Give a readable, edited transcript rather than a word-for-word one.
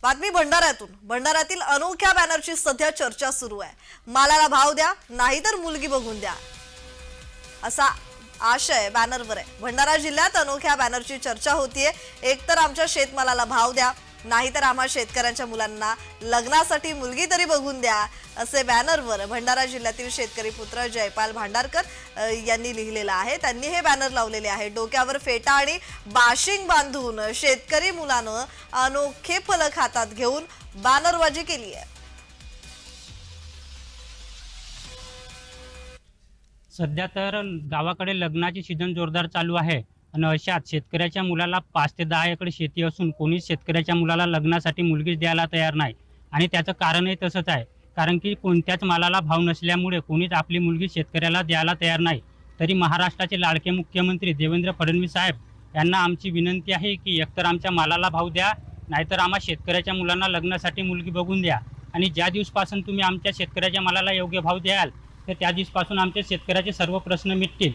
बातमी भंडाऱ्यातील अनोख्या बॅनरची सध्या चर्चा सुरू आहे। मालाला भाव द्या नाहीतर मुलगी बघून द्या असा आशय बॅनरवर आहे। भंडारा जिल्ह्यात अनोख्या बॅनरची चर्चा होतीये। एकतर आमच्या शेतमालाला भाव द्या नाहीतर आम्हा शेतकऱ्यांच्या मुलांना लग्नासाठी मुलगी तरी बघून द्या असे बॅनरवर भंडारा जिल्ह्यातील शेतकरी पुत्र जयपाल भांडारकर यांनी लिहिलेलं आहे। त्यांनी हे बॅनर लावलेले आहे। डोक्यावर फेटा आणि बाशिंग बांधून शेतकरी मुलानं अनोखे फलक हातात घेऊन बॅनरबाजी केली आहे। सध्या तर गावाकडे लग्नाची सीजन जोरदार चालू आहे आणि अशात शेतकऱ्याच्या मुलाला 5 ते 10 एकर शेती असून कोणीच शेतकऱ्याच्या मुलाला लग्नासाठी मुलगी द्यायला तयार नाही। आणि त्याचं कारणही तसंच आहे, कारण की कोणत्याच मालाला भाव नसल्यामुळे कोणीच आपली मुलगी शेतकऱ्याला द्यायला तयार नाही। तरी महाराष्ट्राचे लाडके मुख्यमंत्री देवेंद्र फडणवीस साहेब यांना आमची विनंती आहे की एकतर आमच्या मालाला भाव द्या नाहीतर आम्हा शेतकऱ्याच्या मुलांना लग्नासाठी मुलगी बघून द्या। आणि ज्या दिवसापासून तुम्ही आमच्या शेतकऱ्याच्या मालाला योग्य भाव द्याल तर त्या दिवसापासून आमच्या शेतकऱ्याचे सर्व प्रश्न मिटतील।